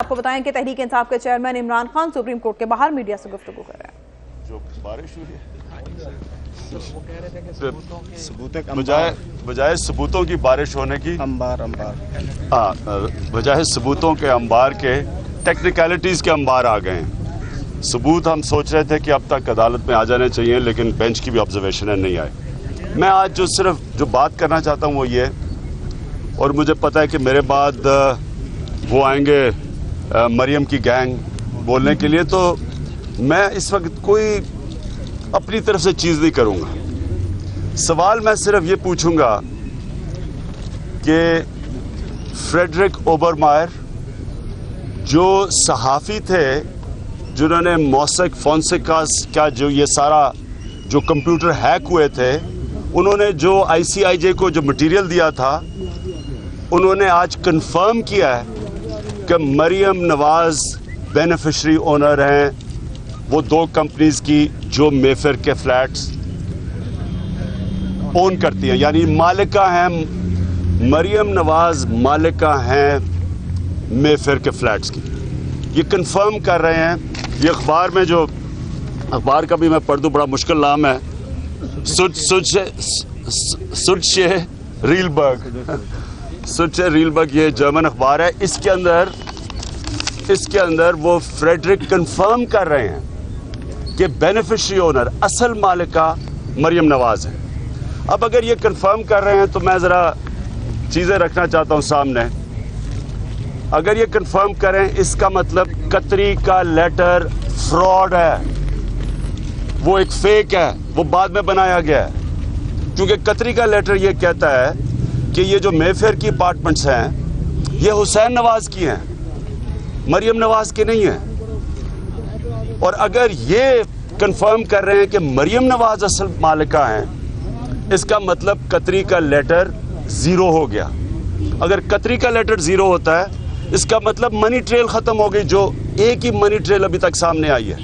आपको बताएं कि तहरीक इंसाफ के chairman Imran Khan supreme court के बाहर मीडिया से गुफ्तगू कर रहे हैं। जो बारिश हुई है बजाय सबूतों की बारिश होने की बजाय सबूतों के अंबार के टेक्निकलिटीज के अंबार आ गए हैं। सबूत हम सोच रहे थे कि अब तक अदालत में आ जाने चाहिए, लेकिन बेंच की भी ऑब्जर्वेशन है नहीं आए। मैं आज जो बात करना चाहता हूँ वो ये, और मुझे पता है कि मेरे बाद वो आएंगे मरियम की गैंग बोलने के लिए, तो मैं इस वक्त कोई अपनी तरफ से चीज़ नहीं करूँगा। सवाल मैं सिर्फ ये पूछूंगा कि फ्रेडरिक ओबरमायर जो सहाफ़ी थे जिन्होंने मोसेक फोंसेका का जो ये सारा जो कंप्यूटर हैक हुए थे, उन्होंने जो ICIJ को जो मटेरियल दिया था, उन्होंने आज कंफर्म किया है कि मरियम नवाज बेनिफिशरी ओनर हैं वो दो कंपनीज की जो मेफेयर के फ्लैट्स ओन करती हैं, यानी मालिका हैं मरियम नवाज, मालिका हैं मेफेयर के फ्लैट्स की। ये कंफर्म कर रहे हैं। ये अखबार में जो अखबार का भी मैं पढ़ दूं, बड़ा मुश्किल नाम है, सुट्शे रीलबर्ग, ये जर्मन अखबार है। इसके अंदर वो फ्रेडरिक कंफर्म कर रहे हैं कि बेनिफिशरी ओनर, असल मालिका मरियम नवाज है। अब अगर ये कंफर्म कर रहे हैं तो मैं ज़रा चीज़ें रखना चाहता हूँ सामने। अगर ये कंफर्म करें, इसका मतलब कतरी का लेटर फ्रॉड है, वो एक फेक है, वो बाद में बनाया गया है। क्योंकि कतरी का लेटर ये कहता है कि ये जो मेफेयर की अपार्टमेंट्स हैं ये हुसैन नवाज की हैं, मरियम नवाज की नहीं है। और अगर ये कंफर्म कर रहे हैं कि मरियम नवाज असल मालिका हैं, इसका मतलब कतरी का लेटर ज़ीरो हो गया। अगर कतरी का लेटर ज़ीरो होता है, इसका मतलब मनी ट्रेल ख़त्म हो गई। जो एक ही मनी ट्रेल अभी तक सामने आई है,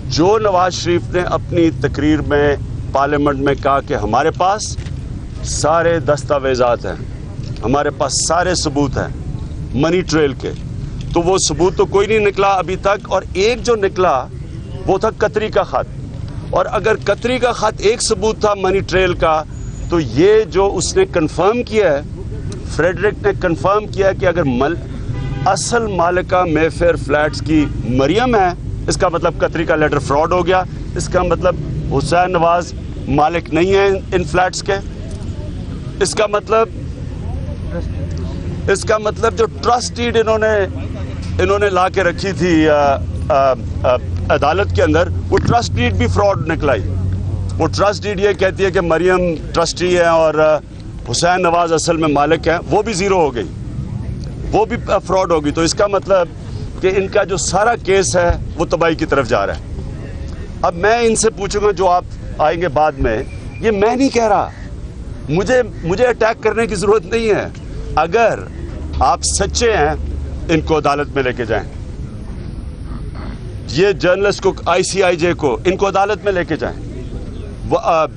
जो नवाज शरीफ ने अपनी तकरीर में पार्लियामेंट में कहा कि हमारे पास सारे दस्तावेज़ात हैं, हमारे पास सारे सबूत हैं मनी ट्रेल के, तो वो सबूत तो कोई नहीं निकला अभी तक। और एक जो निकला वो था कतरी का ख़त। और अगर कतरी का ख़त एक सबूत था मनी ट्रेल का, तो ये जो उसने कंफर्म किया है, फ्रेडरिक ने कंफर्म किया है कि अगर असल मालिका मेफेयर फ्लैट्स की मरियम है, इसका मतलब कतरी का लेटर फ्रॉड हो गया। इसका मतलब हुसैन नवाज मालिक नहीं है इन फ्लैट्स के। इसका मतलब जो ट्रस्ट डीड इन्होंने ला के रखी थी अदालत के अंदर, वो ट्रस्ट डीड भी फ्रॉड निकलाई। वो ट्रस्ट डीड ये कहती है कि मरियम ट्रस्टी है और हुसैन नवाज असल में मालिक है, वो भी ज़ीरो हो गई, वो भी फ्रॉड होगी। तो इसका मतलब कि इनका जो सारा केस है वो तबाही की तरफ जा रहा है। अब मैं इनसे पूछूंगा, जो आप आएंगे बाद में, ये मैं नहीं कह रहा, मुझे अटैक करने की ज़रूरत नहीं है। अगर आप सच्चे हैं, इनको अदालत में लेके जाएं। ये जर्नलिस्ट को, ICIJ को, इनको अदालत में लेके जाएं।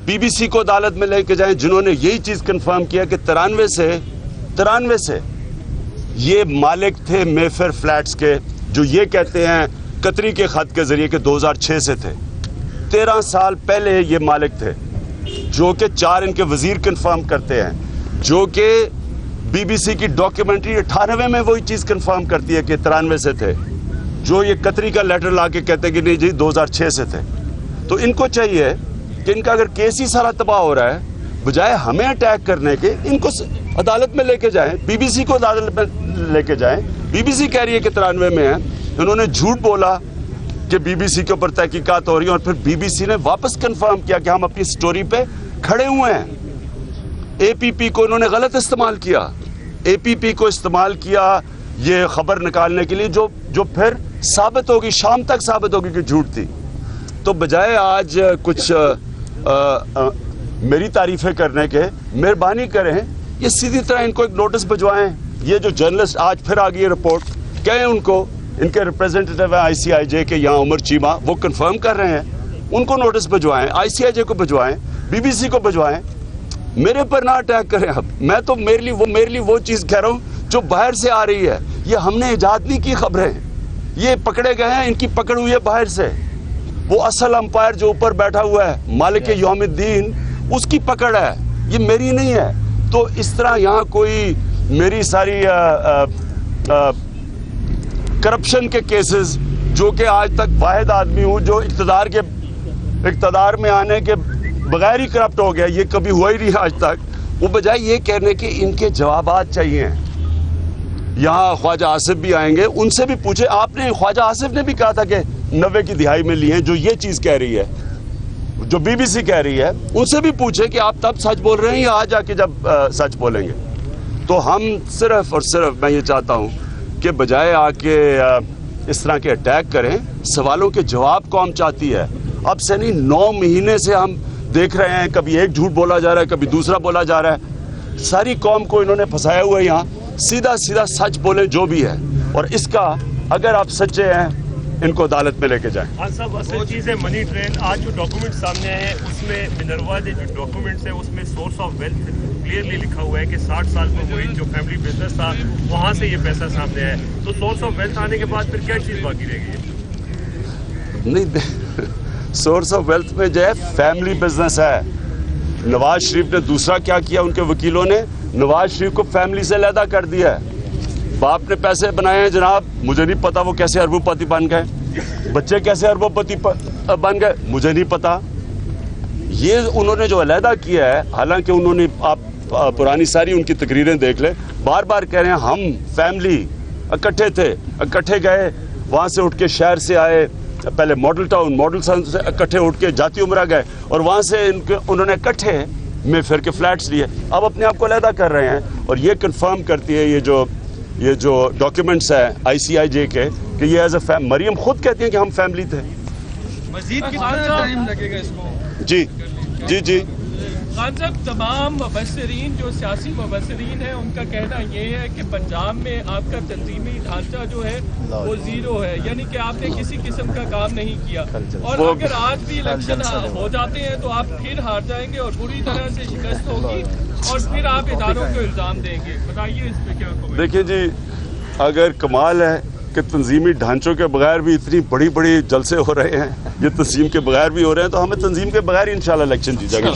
BBC को अदालत में लेके जाएं, जिन्होंने यही चीज़ कंफर्म किया कि 93 से ये मालिक थे मेफेयर फ्लैट्स के, जो ये कहते हैं कतरी के ख़त के ज़रिए कि 2006 से थे। 13 साल पहले ये मालिक थे, जो कि 4 इनके वज़ीर कंफर्म करते हैं, जो कि BBC की डॉक्यूमेंट्री 98 में वही चीज़ कंफर्म करती है कि 93 से थे। जो ये कतरी का लेटर ला के कहते हैं कि नहीं जी 2006 से थे। तो इनको चाहिए कि इनका अगर केस ही सारा तबाह हो रहा है, बजाय हमें अटैक करने के, इनको अदालत में लेके जाएं, BBC को अदालत में लेके जाएं। BBC कह रही है कि 93 में है, इन्होंने झूठ बोला कि BBC के ऊपर तहकीकात हो रही है, और फिर BBC ने वापस कंफर्म किया कि हम अपनी स्टोरी पे खड़े हुए हैं। APP को इन्होंने गलत इस्तेमाल किया, APP को इस्तेमाल किया ये खबर निकालने के लिए, जो फिर साबित होगी, शाम तक साबित होगी कि झूठ थी। तो बजाय आज कुछ मेरी तारीफें करने के, मेहरबानी करें, ये सीधी तरह इनको एक नोटिस भिजवाएं। ये जो जर्नलिस्ट आज फिर आ गई है रिपोर्ट, कहें उनको, इनके रिप्रेजेंटेटिव है ICIJ के यहाँ उमर चीमा, वो कंफर्म कर रहे हैं, उनको नोटिस भिजवाएं, ICIJ को भिजवाएं, BBC को भिजवाएं। मेरे पर ना अटैक करें। अब मैं तो मेरे लिए वो चीज़ कह रहा हूँ जो बाहर से आ रही है। یہ ہم نے ایجاد نہیں کی خبریں, یہ پکڑے گئے ہیں, ان کی پکڑ ہوئی ہے باہر سے. وہ اصل امپائر جو اوپر بیٹھا ہوا ہے مالک یوم الدین, اس کی پکڑ ہے, یہ میری نہیں ہے. تو اس طرح یہاں کوئی میری ساری کرپشن کے کیسز, جو کہ آج تک واحد آدمی ہوں جو اقتدار میں آنے کے بغیر ہی کرپٹ ہو گیا, یہ کبھی ہوا ہی نہیں آج تک. وہ بجائے یہ کہنے کہ ان کے جوابات چاہیے. یہاں خواجہ آصف بھی آئیں گے, ان سے بھی پوچھے. آپ نے, خواجہ آصف نے بھی کہا تھا کہ 90 کی دہائی میں لیے ہیں, جو یہ چیز کہہ رہی ہے, جو بی بی سی کہہ رہی ہے, ان سے بھی پوچھے کہ آپ تب سچ بول رہے ہیں یا آج آ کے جب سچ بولیں گے. تو ہم صرف اور صرف, میں یہ چاہتا ہوں کہ بجائے آ کے اس طرح کے اٹیک کریں, سوالوں کے جواب قوم چاہتی ہے. اب سے نہیں, 9 مہینے سے ہم دیکھ رہے ہیں, کبھی ایک جھوٹ بولا جا رہا ہے, کبھی دوسرا بولا جا رہا ہے. ساری قوم کو انہوں نے پھنسایا ہوا ہے یہاں. سیدھا سیدھا سچ بولیں جو بھی ہے, اور اس کا اگر آپ سچے ہیں ان کو عدالت میں لے کے جائیں. ہاں صاحب, اصل چیز ہے منی ٹرین. آج جو ڈاکومنٹ سامنے آئے ہیں اس میں منروا کے جو ڈاکومنٹس ہیں اس میں سورس آف ویلتھ کلیئرلی لکھا ہوا ہے کہ 60 سال میں وہی جو فیملی بزنس تھا وہاں سے یہ پیسہ سامنے آیا. تو سورس آف ویلتھ آنے کے بعد پھر کیا چیز باقی رہے گی؟ نہیں, سورس آف ویلتھ میں جو ہے فیملی بزنس ہے. نواز شریف نے دوسرا کیا کیا, ان کے وکیلوں نے نواز شریف کو فیملی سے علیحدہ کر دیا ہے. باپ نے پیسے بنائے ہیں جناب, مجھے نہیں پتا وہ کیسے اربوں پتی بن گئے, بچے کیسے اربوں پتی بن گئے, مجھے نہیں پتا. یہ انہوں نے جو علیحدہ کیا ہے, حالانکہ انہوں نے, آپ پرانی ساری ان کی تقریریں دیکھ لیں, بار بار کہہ رہے ہیں ہم فیملی اکٹھے تھے, اکٹھے گئے, وہاں سے اٹھ کے شہر سے آئے, پہلے ماڈل ٹاؤن, ماڈل ٹاؤن سے اکٹھے اٹھ کے جاتی عمرہ گئے, اور وہاں سے انہوں نے اکٹھے میں پھر کے فلیٹس لیے. اب اپنے آپ کو علیحدہ کر رہے ہیں, اور یہ کنفرم کرتی ہے یہ جو ڈاکیومنٹس ہیں ICIJ کے, کہ یہ ایز اے مریم خود کہتی ہیں کہ ہم فیملی تھے. مزید کتنا ٹائم لگے گا اس کو؟ جی خان صاحب, تمام مبصرین جو سیاسی مبصرین ہیں ان کا کہنا یہ ہے کہ پنجاب میں آپ کا تنظیمی ڈھانچہ جو ہے وہ زیرو ہے, یعنی کہ آپ نے کسی قسم کا کام نہیں کیا, اور اگر آج بھی الیکشن ہو جاتے ہیں تو آپ پھر ہار جائیں گے اور بری طرح سے شکست ہوگی, اور پھر آپ اداروں کو الزام دیں گے. بتائیے اس پہ کیا کہنا. دیکھیں جی, اگر کمال ہے کہ تنظیمی ڈھانچوں کے بغیر بھی اتنی بڑی بڑی جلسے ہو رہے ہیں, یہ تنظیم کے بغیر بھی ہو رہے ہیں, تو ہمیں تنظیم کے بغیر انشاءاللہ الیکشن جیتا گا.